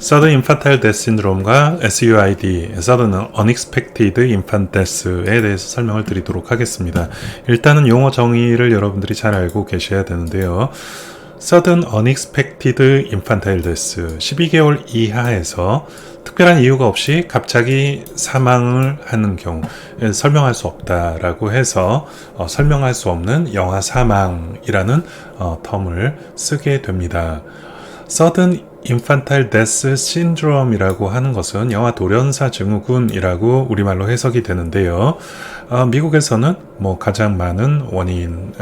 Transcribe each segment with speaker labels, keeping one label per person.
Speaker 1: Sudden Infantile Death Syndrome과 SUID, Sudden Unexpected Infant Death에 대해서 설명을 드리도록 하겠습니다. 일단은 용어 정의를 여러분들이 잘 알고 계셔야 되는데요. Sudden Unexpected Infantile Death, 12개월 이하에서 특별한 이유가 없이 갑자기 사망을 하는 경우, 설명할 수 없다라고 해서 설명할 수 없는 영아 사망이라는 텀을 쓰게 됩니다. Sudden Infantile Death Syndrome이라고 하는 것은 영아 돌연사 증후군이라고 우리말로 해석이 되는데요. 미국에서는 가장 많은 원인,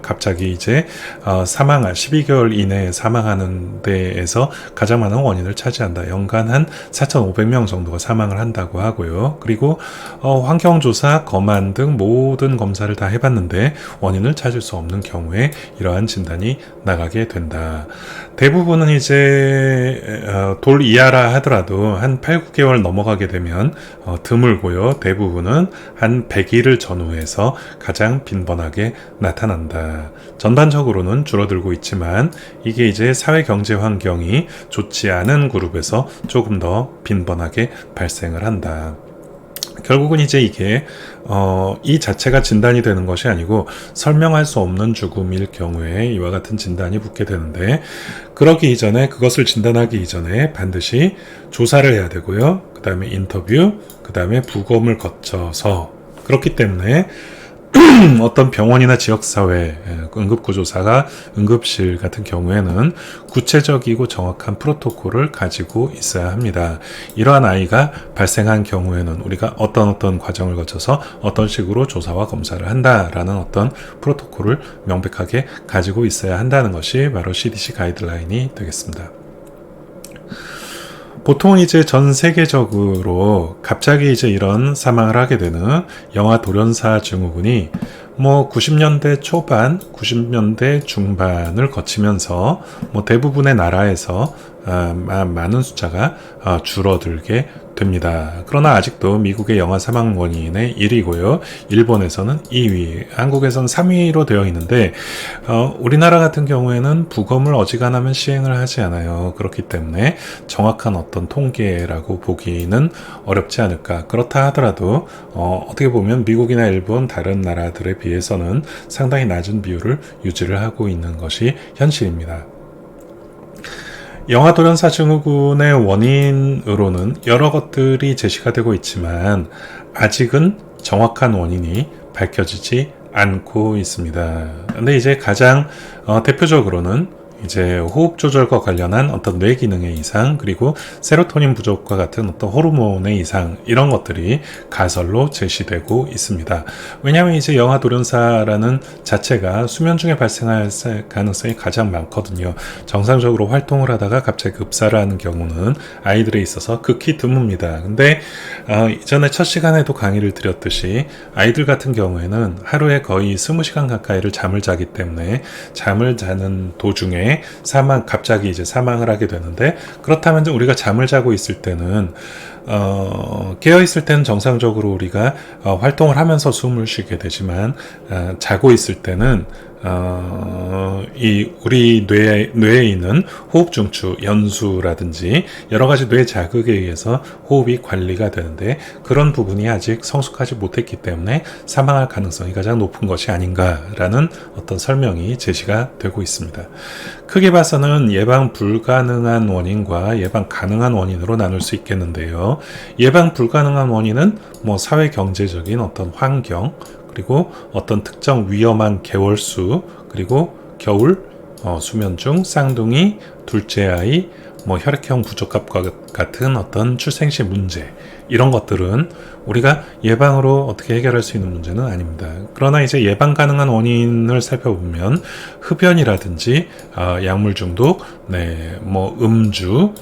Speaker 1: 갑자기 이제 사망할 12개월 이내에 사망하는 데에서 가장 많은 원인을 차지한다. 연간 한 4,500명 정도가 사망을 한다고 하고요. 그리고 환경조사, 검안 등 모든 검사를 다 해봤는데 원인을 찾을 수 없는 경우에 이러한 진단이 나가게 된다. 대부분은 이제 돌 이하라 하더라도 한 8, 9개월 넘어가게 되면 드물고요. 대부분은 한 100일을 전후해서 가장 빈번하게 나타난다. 전반적으로는 줄어들고 있지만 이게 이제 사회 경제 환경이 좋지 않은 그룹에서 조금 더 빈번하게 발생을 한다. 결국은 이제 이게 이 자체가 진단이 되는 것이 아니고 설명할 수 없는 죽음일 경우에 이와 같은 진단이 붙게 되는데, 그러기 이전에, 그것을 진단하기 이전에 반드시 조사를 해야 되고요. 그 다음에 인터뷰, 그 다음에 부검을 거쳐서, 그렇기 때문에 어떤 병원이나 지역사회, 응급구조사가 응급실 같은 경우에는 구체적이고 정확한 프로토콜을 가지고 있어야 합니다. 이러한 아이가 발생한 경우에는 우리가 어떤 과정을 거쳐서 어떤 식으로 조사와 검사를 한다라는 어떤 프로토콜을 명백하게 가지고 있어야 한다는 것이 바로 CDC 가이드라인이 되겠습니다. 보통 이제 전 세계적으로 갑자기 이제 이런 사망을 하게 되는 영아 돌연사 증후군이 90년대 초반, 90년대 중반을 거치면서 대부분의 나라에서 많은 숫자가 줄어들게 됩니다. 그러나 아직도 미국의 영아 사망 원인의 1위고요. 일본에서는 2위, 한국에서는 3위로 되어 있는데 우리나라 같은 경우에는 부검을 어지간하면 시행을 하지 않아요. 그렇기 때문에 정확한 어떤 통계라고 보기는 어렵지 않을까. 그렇다 하더라도 어떻게 보면 미국이나 일본 다른 나라들에 비해서는 상당히 낮은 비율을 유지를 하고 있는 것이 현실입니다. 영아 돌연사 증후군의 원인으로는 여러 것들이 제시가 되고 있지만 아직은 정확한 원인이 밝혀지지 않고 있습니다. 근데 이제 가장 대표적으로는 이제 호흡 조절과 관련한 어떤 뇌 기능의 이상, 그리고 세로토닌 부족과 같은 어떤 호르몬의 이상, 이런 것들이 가설로 제시되고 있습니다. 왜냐하면 이제 영아 돌연사라는 자체가 수면 중에 발생할 가능성이 가장 많거든요. 정상적으로 활동을 하다가 갑자기 급사를 하는 경우는 아이들에 있어서 극히 드뭅니다. 근데 이전에 첫 시간에도 강의를 드렸듯이 아이들 같은 경우에는 하루에 거의 20시간 가까이를 잠을 자기 때문에 잠을 자는 도중에 갑자기 이제 사망을 하게 되는데, 그렇다면 우리가 잠을 자고 있을 때는 깨어 있을 때는 정상적으로 우리가 활동을 하면서 숨을 쉬게 되지만 자고 있을 때는 우리 뇌에 있는 호흡 중추, 연수라든지 여러 가지 뇌 자극에 의해서 호흡이 관리가 되는데, 그런 부분이 아직 성숙하지 못했기 때문에 사망할 가능성이 가장 높은 것이 아닌가라는 어떤 설명이 제시가 되고 있습니다. 크게 봐서는 예방 불가능한 원인과 예방 가능한 원인으로 나눌 수 있겠는데요. 예방 불가능한 원인은 사회 경제적인 어떤 환경, 그리고 어떤 특정 위험한 개월수, 그리고 겨울, 수면 중 쌍둥이, 둘째 아이, 혈액형 부족합과 같은 어떤 출생시 문제, 이런 것들은 우리가 예방으로 어떻게 해결할 수 있는 문제는 아닙니다. 그러나 이제 예방 가능한 원인을 살펴보면 흡연이라든지 약물 중독, 음주,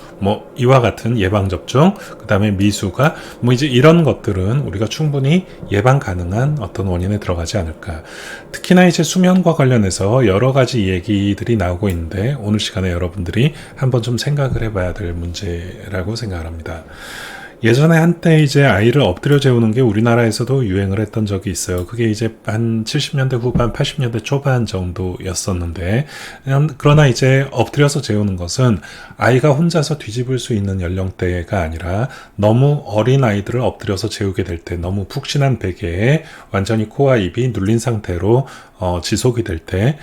Speaker 1: 이와 같은 예방 접종, 그 다음에 미수가, 이제 이런 것들은 우리가 충분히 예방 가능한 어떤 원인에 들어가지 않을까. 특히나 이제 수면과 관련해서 여러 가지 얘기들이 나오고 있는데, 오늘 시간에 여러분들이 한번 좀 생각을 해봐야 될 문제라고 생각을 합니다. 예전에 한때 이제 아이를 엎드려 재우는 게 우리나라에서도 유행을 했던 적이 있어요. 그게 이제 한 70년대 후반, 80년대 초반 정도였었는데, 그러나 이제 엎드려서 재우는 것은 아이가 혼자서 뒤집을 수 있는 연령대가 아니라 너무 어린 아이들을 엎드려서 재우게 될 때 너무 푹신한 베개에 완전히 코와 입이 눌린 상태로 지속이 될 때,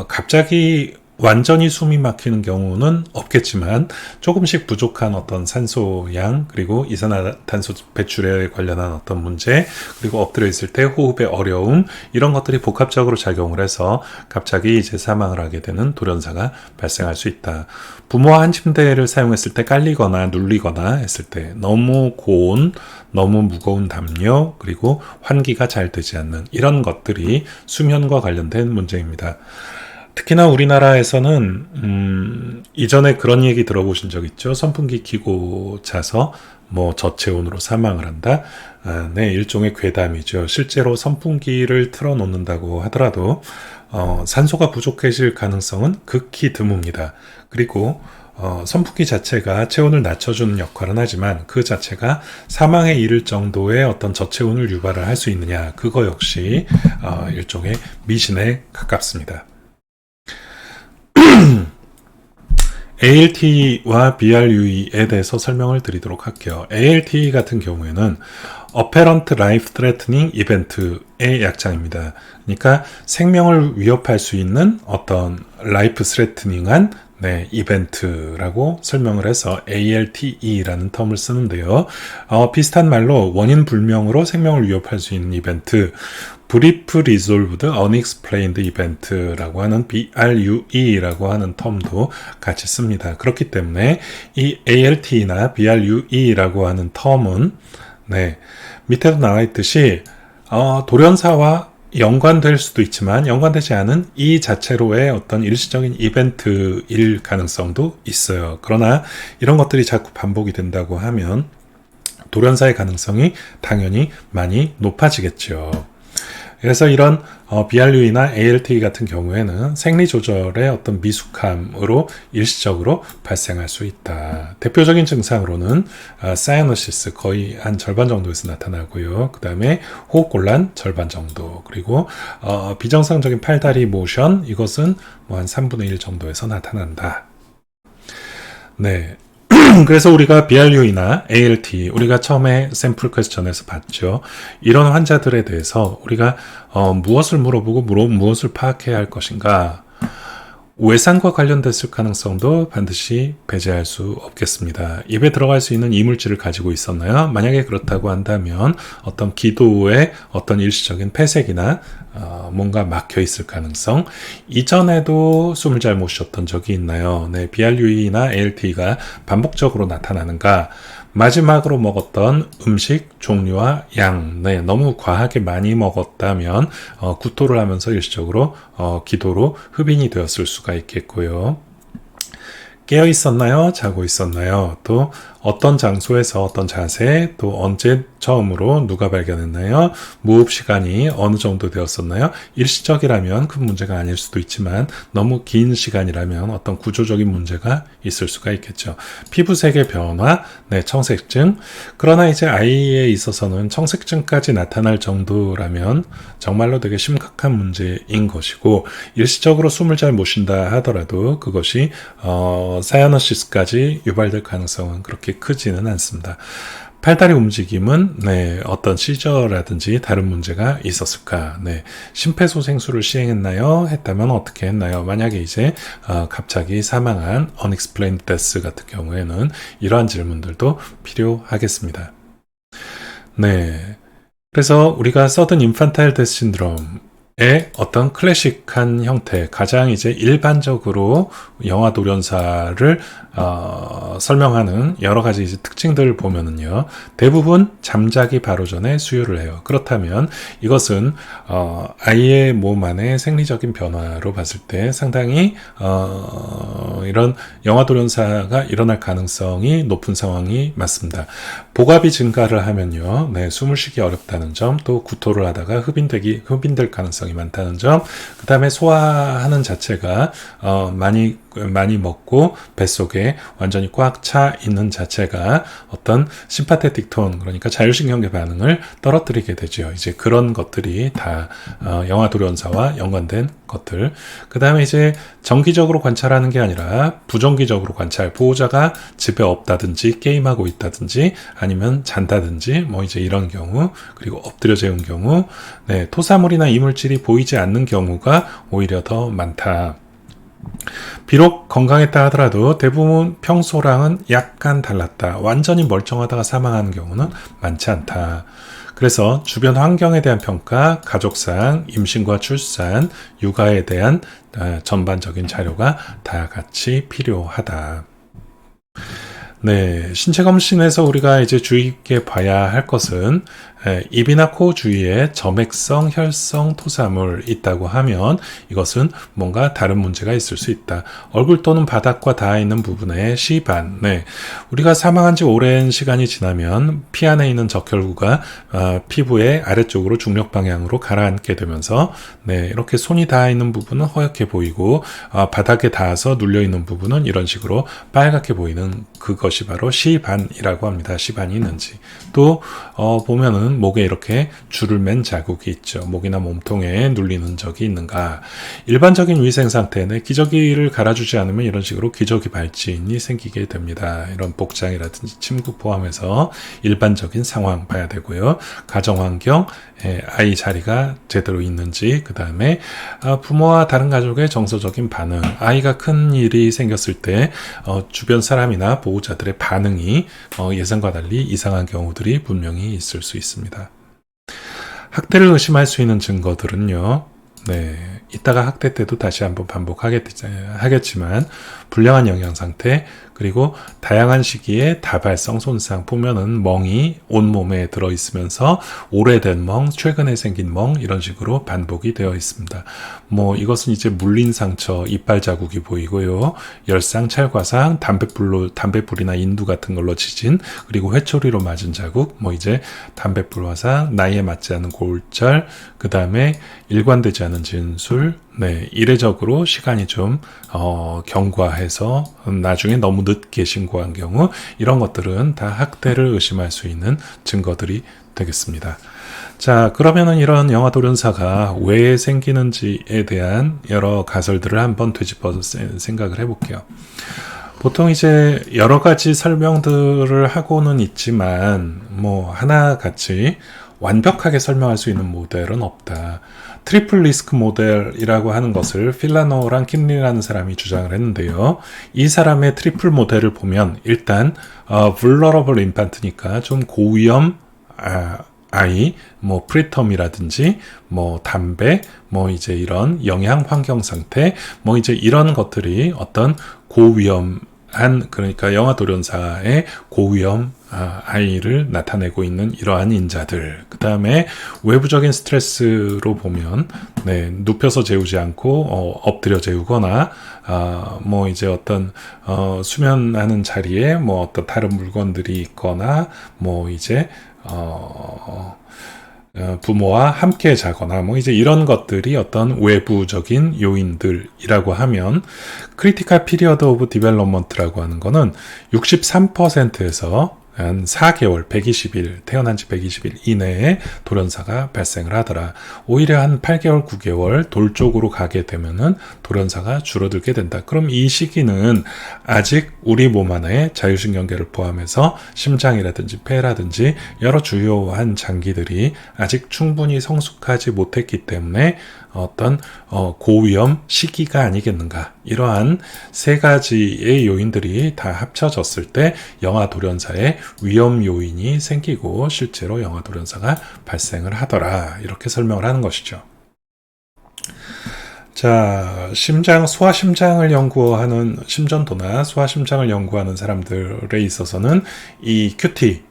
Speaker 1: 갑자기 완전히 숨이 막히는 경우는 없겠지만 조금씩 부족한 어떤 산소양 그리고 이산화탄소 배출에 관련한 어떤 문제 그리고 엎드려 있을 때 호흡의 어려움 이런 것들이 복합적으로 작용을 해서 갑자기 이제 사망을 하게 되는 돌연사가 발생할 수 있다. 부모와 한 침대를 사용했을 때 깔리거나 눌리거나 했을 때 너무 고온, 너무 무거운 담요 그리고 환기가 잘 되지 않는 이런 것들이 수면과 관련된 문제입니다. 특히나 우리나라에서는 이전에 그런 얘기 들어보신 적 있죠? 선풍기 켜고 자서 뭐 저체온으로 사망을 한다? 네, 일종의 괴담이죠. 실제로 선풍기를 틀어놓는다고 하더라도 산소가 부족해질 가능성은 극히 드뭅니다. 그리고 선풍기 자체가 체온을 낮춰주는 역할은 하지만 그 자체가 사망에 이를 정도의 어떤 저체온을 유발을 할 수 있느냐 그거 역시 일종의 미신에 가깝습니다. ALT와 BRUE에 대해서 설명을 드리도록 할게요. ALT 같은 경우에는 Apparent Life Threatening Event의 약자입니다. 그러니까 생명을 위협할 수 있는 어떤 Life Threatening한 이벤트라고 설명을 해서 ALTE라는 텀을 쓰는데요. 비슷한 말로 원인 불명으로 생명을 위협할 수 있는 이벤트, Brief Resolved Unexplained Event라고 하는 BRUE라고 하는 텀도 같이 씁니다. 그렇기 때문에 이 ALT나 BRUE라고 하는 텀은 밑에도 나와 있듯이 돌연사와 연관될 수도 있지만 연관되지 않은 이 자체로의 어떤 일시적인 이벤트일 가능성도 있어요. 그러나 이런 것들이 자꾸 반복이 된다고 하면 돌연사의 가능성이 당연히 많이 높아지겠죠. 그래서 이런 BRUE나 ALT 같은 경우에는 생리 조절의 어떤 미숙함으로 일시적으로 발생할 수 있다. 대표적인 증상으로는 사이너시스 거의 한 절반 정도에서 나타나고요. 그 다음에 호흡곤란 절반 정도 그리고 비정상적인 팔다리 모션 이것은 뭐 한 3분의 1 정도에서 나타난다. 그래서 우리가 BRUE나 ALT 우리가 처음에 샘플 퀘스천에서 봤죠. 이런 환자들에 대해서 우리가 무엇을 물어보고 무엇을 파악해야 할 것인가? 외상과 관련됐을 가능성도 반드시 배제할 수 없겠습니다. 입에 들어갈 수 있는 이물질을 가지고 있었나요? 만약에 그렇다고 한다면 어떤 기도에 어떤 일시적인 폐색이나 뭔가 막혀 있을 가능성, 이전에도 숨을 잘 못 쉬었던 적이 있나요? BRUE나 ALT가 반복적으로 나타나는가? 마지막으로 먹었던 음식 종류와 양, 너무 과하게 많이 먹었다면 구토를 하면서 일시적으로 기도로 흡인이 되었을 수가 있겠고요. 깨어 있었나요? 자고 있었나요? 또 어떤 장소에서 어떤 자세, 또 언제 처음으로 누가 발견했나요? 무호흡 시간이 어느 정도 되었었나요? 일시적이라면 큰 문제가 아닐 수도 있지만 너무 긴 시간이라면 어떤 구조적인 문제가 있을 수가 있겠죠. 피부색의 변화, 청색증. 그러나 이제 아이에 있어서는 청색증까지 나타날 정도라면 정말로 되게 심각한 문제인 것이고 일시적으로 숨을 잘 못 쉰다 하더라도 그것이 사이너시스까지 유발될 가능성은 그렇게 크지는 않습니다. 팔다리 움직임은 어떤 시저라든지 다른 문제가 있었을까? 심폐소생술을 시행했나요? 했다면 어떻게 했나요? 만약에 이제 갑자기 사망한 unexplained death 같은 경우에는 이러한 질문들도 필요하겠습니다. 그래서 우리가 sudden infantile death syndrome의 어떤 클래식한 형태, 가장 이제 일반적으로 영아 돌연사를 설명하는 여러 가지 이제 특징들을 보면은요, 대부분 잠자기 바로 전에 수유를 해요. 그렇다면 이것은 아이의 몸 안의 생리적인 변화로 봤을 때 상당히 이런 영아 돌연사가 일어날 가능성이 높은 상황이 맞습니다. 복압이 증가를 하면요, 숨을 쉬기 어렵다는 점, 또 구토를 하다가 흡인될 가능성이 많다는 점, 그 다음에 소화하는 자체가 많이 많이 먹고 뱃속에 완전히 꽉 차 있는 자체가 어떤 심파테틱 톤, 그러니까 자율신경계 반응을 떨어뜨리게 되죠. 이제 그런 것들이 다 영아 돌연사와 연관된 것들. 그 다음에 이제 정기적으로 관찰하는 게 아니라 부정기적으로 관찰, 보호자가 집에 없다든지 게임하고 있다든지 아니면 잔다든지 뭐 이제 이런 경우, 그리고 엎드려 재운 경우, 네, 토사물이나 이물질이 보이지 않는 경우가 오히려 더 많다. 비록 건강했다 하더라도 대부분 평소랑은 약간 달랐다. 완전히 멀쩡하다가 사망하는 경우는 많지 않다. 그래서 주변 환경에 대한 평가, 가족상, 임신과 출산, 육아에 대한 전반적인 자료가 다 같이 필요하다. 네, 신체 검진에서 우리가 이제 주의 깊게 봐야 할 것은 입이나 코 주위에 점액성, 혈성 토사물 있다고 하면 이것은 뭔가 다른 문제가 있을 수 있다. 얼굴 또는 바닥과 닿아 있는 부분에 시반, 네, 우리가 사망한 지 오랜 시간이 지나면 피 안에 있는 적혈구가 피부의 아래쪽으로 중력 방향으로 가라앉게 되면서 네, 이렇게 손이 닿아 있는 부분은 허옇게 보이고 바닥에 닿아서 눌려 있는 부분은 이런 식으로 빨갛게 보이는 그것이 바로 시반이라고 합니다. 시반이 있는지. 또 보면은 목에 이렇게 줄을 맨 자국이 있죠. 목이나 몸통에 눌리는 적이 있는가. 일반적인 위생 상태는 기저귀를 갈아주지 않으면 이런 식으로 기저귀 발진이 생기게 됩니다. 이런 복장이라든지 침구 포함해서 일반적인 상황 봐야 되고요. 가정환경, 아이 자리가 제대로 있는지, 그 다음에 부모와 다른 가족의 정서적인 반응, 아이가 큰 일이 생겼을 때 주변 사람이나 보호자들의 반응이 예상과 달리 이상한 경우들이 분명히 있을 수 있습니다. 학대를 의심할 수 있는 증거들은요, 네, 이따가 학대 때도 다시 한번 반복하겠지만 불량한 영양 상태, 그리고 다양한 시기에 다발성 손상, 보면은 멍이 온몸에 들어있으면서 오래된 멍, 최근에 생긴 멍, 이런 식으로 반복이 되어 있습니다. 뭐 이것은 이제 물린 상처, 이빨 자국이 보이고요. 열상, 찰과상, 담뱃불이나 인두 같은 걸로 지진, 그리고 회초리로 맞은 자국, 뭐 이제 담뱃불 화상, 나이에 맞지 않은 골절, 그 다음에 일관되지 않은 진술, 네, 이례적으로 시간이 좀 경과해서 나중에 너무 늦게 신고한 경우, 이런 것들은 다 학대를 의심할 수 있는 증거들이 되겠습니다. 자, 그러면은 이런 영아 돌연사가 왜 생기는지에 대한 여러 가설들을 한번 되짚어서 생각을 해볼게요. 보통 이제 여러 가지 설명들을 하고는 있지만 뭐 하나같이 완벽하게 설명할 수 있는 모델은 없다. 트리플 리스크 모델이라고 하는 것을 필라노랑 킴리라는 사람이 주장을 했는데요. 이 사람의 트리플 모델을 보면 일단 vulnerable infant니까 좀 고위험 아이, 뭐 프리텀이라든지 뭐 담배, 뭐 이제 이런 영양 환경 상태, 뭐 이제 이런 것들이 어떤 고위험한, 그러니까 영아 돌연사의 고위험 아이를 나타내고 있는 이러한 인자들. 그 다음에 외부적인 스트레스로 보면 네, 눕혀서 재우지 않고 엎드려 재우거나 뭐 이제 어떤 수면하는 자리에 뭐 어떤 다른 물건들이 있거나 뭐 이제 부모와 함께 자거나 뭐 이제 이런 것들이 어떤 외부적인 요인들이라고 하면 크리티컬 피리어드 오브 디벨롭먼트라고 하는 거는 63%에서 한 4개월, 120일, 태어난 지 120일 이내에 돌연사가 발생을 하더라. 오히려 한 8개월, 9개월 돌 쪽으로 가게 되면은 돌연사가 줄어들게 된다. 그럼 이 시기는 아직 우리 몸 안에 자율신경계를 포함해서 심장이라든지 폐라든지 여러 주요한 장기들이 아직 충분히 성숙하지 못했기 때문에 어떤 고위험 시기가 아니겠는가. 이러한 세 가지의 요인들이 다 합쳐졌을 때 영아 돌연사의 위험 요인이 생기고 실제로 영아 돌연사가 발생을 하더라. 이렇게 설명을 하는 것이죠. 자, 소아심장을 연구하는 심전도나 소아심장을 연구하는 사람들에 있어서는 이 큐티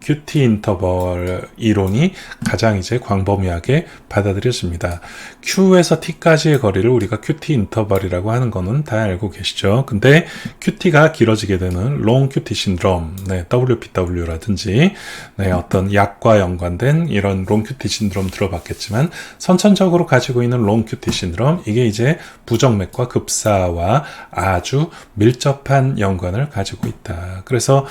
Speaker 1: QT 인터벌 이론이 가장 이제 광범위하게 받아들여집니다. Q에서 T까지의 거리를 우리가 QT 인터벌이라고 하는 거는 다 알고 계시죠. 근데 QT가 길어지게 되는 Long QT 신드롬, WPW라든지 어떤 약과 연관된 이런 Long QT 신드롬 들어봤겠지만, 선천적으로 가지고 있는 Long QT 신드롬, 이게 이제 부정맥과 급사와 아주 밀접한 연관을 가지고 있다. 그래서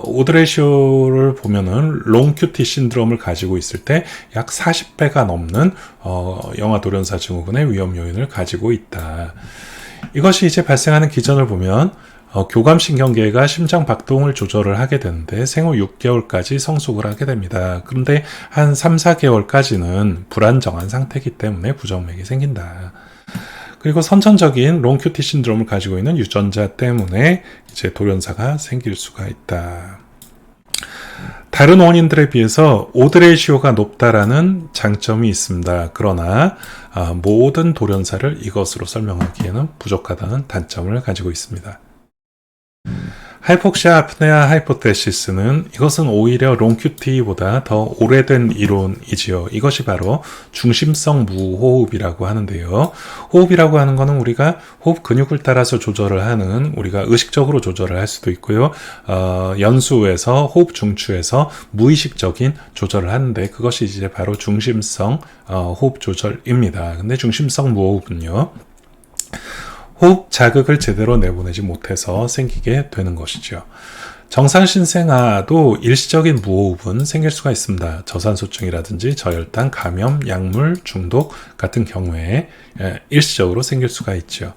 Speaker 1: 오드레이쇼를 보면은 롱 QT 신드롬을 가지고 있을 때 약 40배가 넘는 영아 돌연사 증후군의 위험 요인을 가지고 있다. 이것이 이제 발생하는 기전을 보면 교감신경계가 심장 박동을 조절을 하게 되는데 생후 6개월까지 성숙을 하게 됩니다. 그런데 한 3, 4개월까지는 불안정한 상태이기 때문에 부정맥이 생긴다. 그리고 선천적인 롱 QT 신드롬을 가지고 있는 유전자 때문에 이제 돌연사가 생길 수가 있다. 다른 원인들에 비해서 오드레이시오가 높다라는 장점이 있습니다. 그러나 모든 돌연사를 이것으로 설명하기에는 부족하다는 단점을 가지고 있습니다. 하이폭시아 아프네아 하이포테시스는 이것은 오히려 롱큐티보다 더 오래된 이론이지요. 이것이 바로 중심성 무호흡이라고 하는데요. 호흡이라고 하는 것은 우리가 호흡 근육을 따라서 조절을 하는, 우리가 의식적으로 조절을 할 수도 있고요. 연수에서 호흡 중추에서 무의식적인 조절을 하는데, 그것이 이제 바로 중심성 호흡 조절입니다. 근데 중심성 무호흡은요, 호흡 자극을 제대로 내보내지 못해서 생기게 되는 것이죠. 정상 신생아도 일시적인 무호흡은 생길 수가 있습니다. 저산소증이라든지 저혈당, 감염, 약물 중독 같은 경우에 일시적으로 생길 수가 있죠.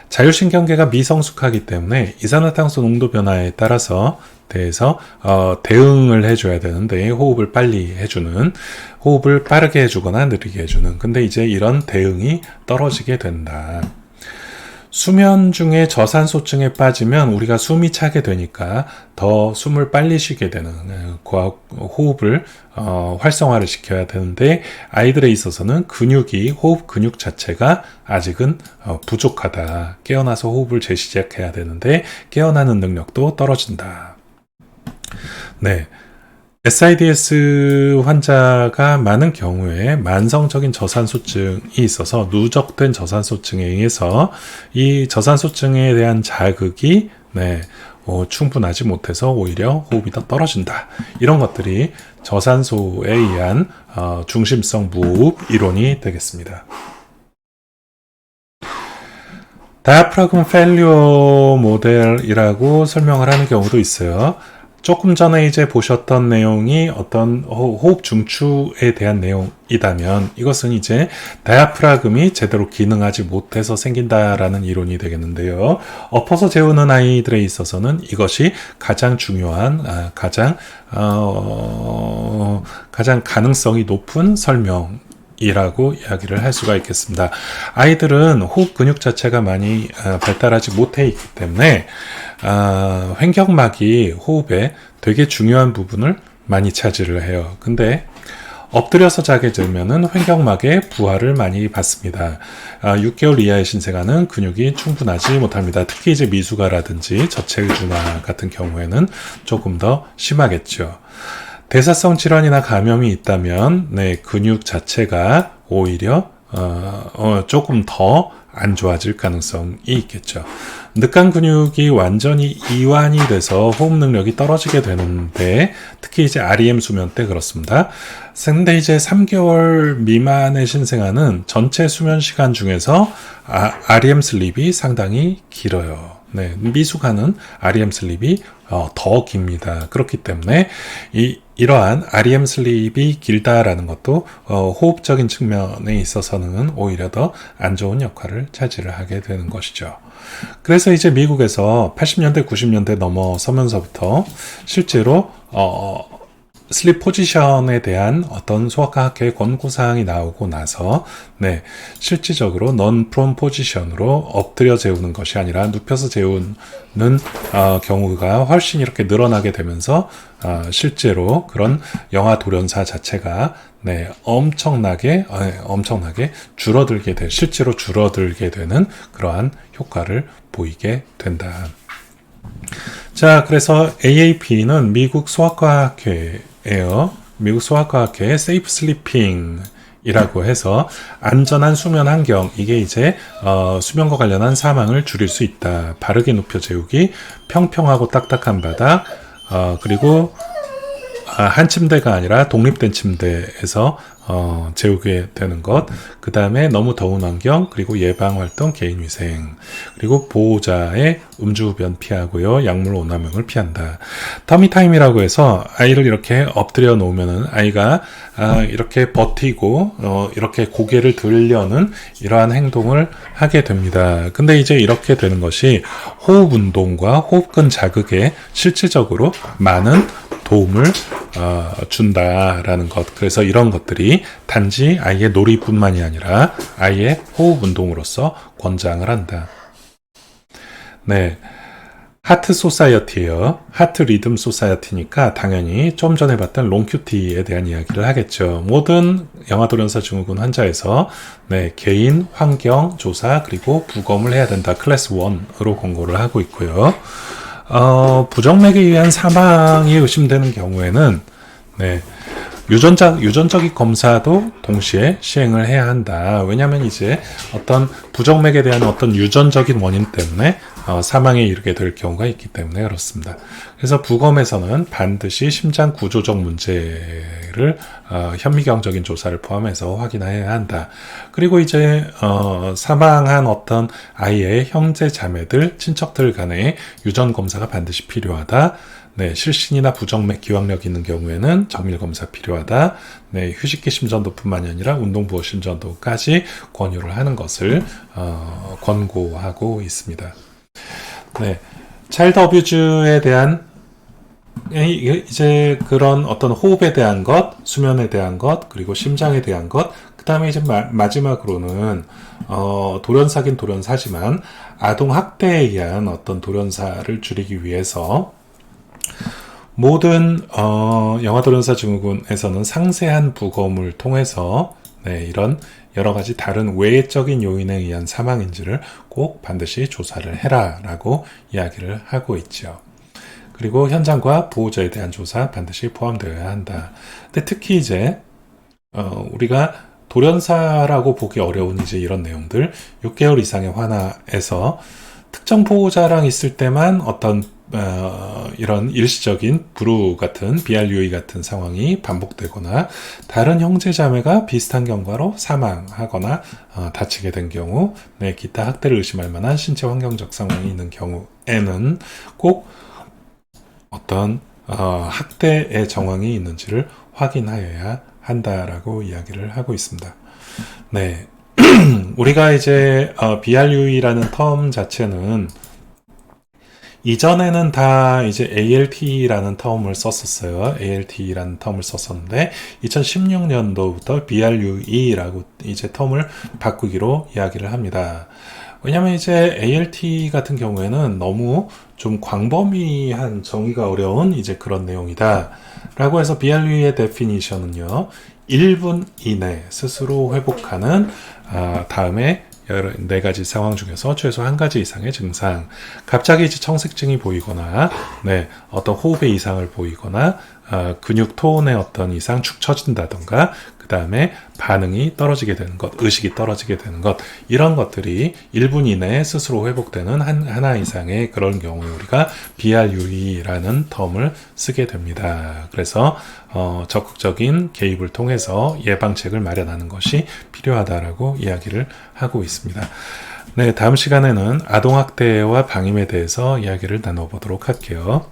Speaker 1: 자율신경계가 미성숙하기 때문에 이산화탄소 농도 변화에 따라서 대응을 해줘야 되는데, 호흡을 빨리 해주는, 호흡을 빠르게 해주거나 느리게 해주는, 근데 이제 이런 대응이 떨어지게 된다. 수면 중에 저산소증에 빠지면 우리가 숨이 차게 되니까 더 숨을 빨리 쉬게 되는, 호흡을 활성화를 시켜야 되는데, 아이들에 있어서는 호흡 근육 자체가 아직은 부족하다. 깨어나서 호흡을 재시작해야 되는데 깨어나는 능력도 떨어진다. SIDS 환자가 많은 경우에 만성적인 저산소증이 있어서 누적된 저산소증에 의해서 이 저산소증에 대한 자극이 충분하지 못해서 오히려 호흡이 더 떨어진다. 이런 것들이 저산소에 의한 중심성 무호흡 이론이 되겠습니다. 다이아프라금 펠리오 모델이라고 설명을 하는 경우도 있어요. 조금 전에 이제 보셨던 내용이 어떤 호흡 중추에 대한 내용이다면, 이것은 이제 다이아프라금이 제대로 기능하지 못해서 생긴다라는 이론이 되겠는데요. 엎어서 재우는 아이들에 있어서는 이것이 가장 중요한, 가장 가능성이 높은 설명이라고 이야기를 할 수가 있겠습니다. 아이들은 호흡 근육 자체가 많이 발달하지 못해 있기 때문에 횡격막이 호흡에 되게 중요한 부분을 많이 차지를 해요. 근데 엎드려서 자게 되면은 횡격막의 부하를 많이 받습니다. 6개월 이하의 신생아는 근육이 충분하지 못합니다. 특히 이제 미숙아라든지 저체중아 같은 경우에는 조금 더 심하겠죠. 대사성 질환이나 감염이 있다면 근육 자체가 오히려 조금 더 안 좋아질 가능성이 있겠죠. 늑간 근육이 완전히 이완이 돼서 호흡 능력이 떨어지게 되는데, 특히 이제 REM 수면 때 그렇습니다. 근데 이제 3개월 미만의 신생아는 전체 수면 시간 중에서 REM 슬립이 상당히 길어요. 미숙아는 REM 슬립이 더 깁니다. 그렇기 때문에 이러한 REM 슬립이 길다라는 것도 호흡적인 측면에 있어서는 오히려 더 안 좋은 역할을 차지를 하게 되는 것이죠. 그래서 이제 미국에서 80년대, 90년대 넘어서면서부터 실제로 슬립 포지션에 대한 어떤 소아과학회 권고사항이 나오고 나서 실질적으로 non-prone 포지션으로 엎드려 재우는 것이 아니라 눕혀서 재우는 경우가 훨씬 이렇게 늘어나게 되면서 실제로 그런 영아 돌연사 자체가 엄청나게 실제로 줄어들게 되는 그러한 효과를 보이게 된다. 자, 그래서 AAP는 미국 소아과학회예요. 미국 소아과학회 세이프 슬리핑 이라고 해서 안전한 수면 환경, 이게 이제 수면과 관련한 사망을 줄일 수 있다. 바르게 눕혀 재우기, 평평하고 딱딱한 바닥, 그리고 한 침대가 아니라 독립된 침대에서 재우게 되는 것, 그 다음에 너무 더운 환경, 그리고 예방활동, 개인위생, 그리고 보호자의 음주흡연 피하고요, 약물 오남용을 피한다. 터미타임이라고 해서 아이를 이렇게 엎드려 놓으면은 아이가 이렇게 버티고 이렇게 고개를 들려는 이러한 행동을 하게 됩니다. 근데 이제 이렇게 되는 것이 호흡 운동과 호흡근 자극에 실질적으로 많은 도움을 준다라는 것. 그래서 이런 것들이 단지 아이의 놀이뿐만이 아니라 아이의 호흡 운동으로서 권장을 한다. 네. 하트 소사이어티예요. 하트 리듬 소사이어티니까 당연히 좀 전에 봤던 롱큐티에 대한 이야기를 하겠죠. 모든 영아돌연사 증후군 환자에서 개인 환경 조사 그리고 부검을 해야 된다. 클래스 1으로 권고를 하고 있고요. 부정맥에 의한 사망이 의심되는 경우에는 유전적인 검사도 동시에 시행을 해야 한다. 왜냐하면 이제 어떤 부정맥에 대한 어떤 유전적인 원인 때문에 사망에 이르게 될 경우가 있기 때문에 그렇습니다. 그래서 부검에서는 반드시 심장 구조적 문제를 현미경적인 조사를 포함해서 확인해야 한다. 그리고 이제 사망한 어떤 아이의 형제 자매들, 친척들 간의 유전 검사가 반드시 필요하다. 실신이나 부정맥 기왕력이 있는 경우에는 정밀검사 필요하다. 휴식기 심전도뿐만이 아니라 운동부호 심전도까지 권유를 하는 것을 권고하고 있습니다. 차일드 어뷰즈에 대한 이제 그런 어떤 호흡에 대한 것, 수면에 대한 것, 그리고 심장에 대한 것, 그 다음에 이제 마지막으로는 돌연사긴 돌연사지만 아동 학대에 의한 어떤 돌연사를 줄이기 위해서 모든 영아돌연사 증후군에서는 상세한 부검을 통해서 이런 여러 가지 다른 외적인 요인에 의한 사망인지를 꼭 반드시 조사를 해라 라고 이야기를 하고 있죠. 그리고 현장과 보호자에 대한 조사 반드시 포함되어야 한다. 근데 특히 이제 우리가 돌연사라고 보기 어려운 이제 이런 내용들, 6개월 이상의 환아에서 특정 보호자랑 있을 때만 어떤 이런 일시적인 불우 같은 BRUE 같은 상황이 반복되거나 다른 형제자매가 비슷한 경과로 사망하거나 다치게 된 경우, 기타 학대를 의심할 만한 신체 환경적 상황이 있는 경우에는 꼭 어떤 학대의 정황이 있는지를 확인하여야 한다라고 이야기를 하고 있습니다. 우리가 이제 BRUE라는 텀 자체는 이전에는 다 이제 ALT라는 텀을 썼었어요. ALT라는 텀을 썼었는데 2016년도부터 BRUE라고 이제 텀을 바꾸기로 이야기를 합니다. 왜냐면 이제 ALT 같은 경우에는 너무 좀 광범위한 정의가 어려운 이제 그런 내용이다. 라고 해서 BRUE의 데피니션은요. 1분 이내 스스로 회복하는 다음에 4가지 상황 중에서 최소 1가지 이상의 증상, 갑자기 이제 청색증이 보이거나 어떤 호흡의 이상을 보이거나 근육 톤의 어떤 이상 축 처진다던가 그 다음에 반응이 떨어지게 되는 것, 의식이 떨어지게 되는 것, 이런 것들이 1분 이내에 스스로 회복되는 하나 이상의 그런 경우에 우리가 BRUE라는 텀을 쓰게 됩니다. 그래서 적극적인 개입을 통해서 예방책을 마련하는 것이 필요하다라고 이야기를 하고 있습니다. 다음 시간에는 아동학대와 방임에 대해서 이야기를 나눠보도록 할게요.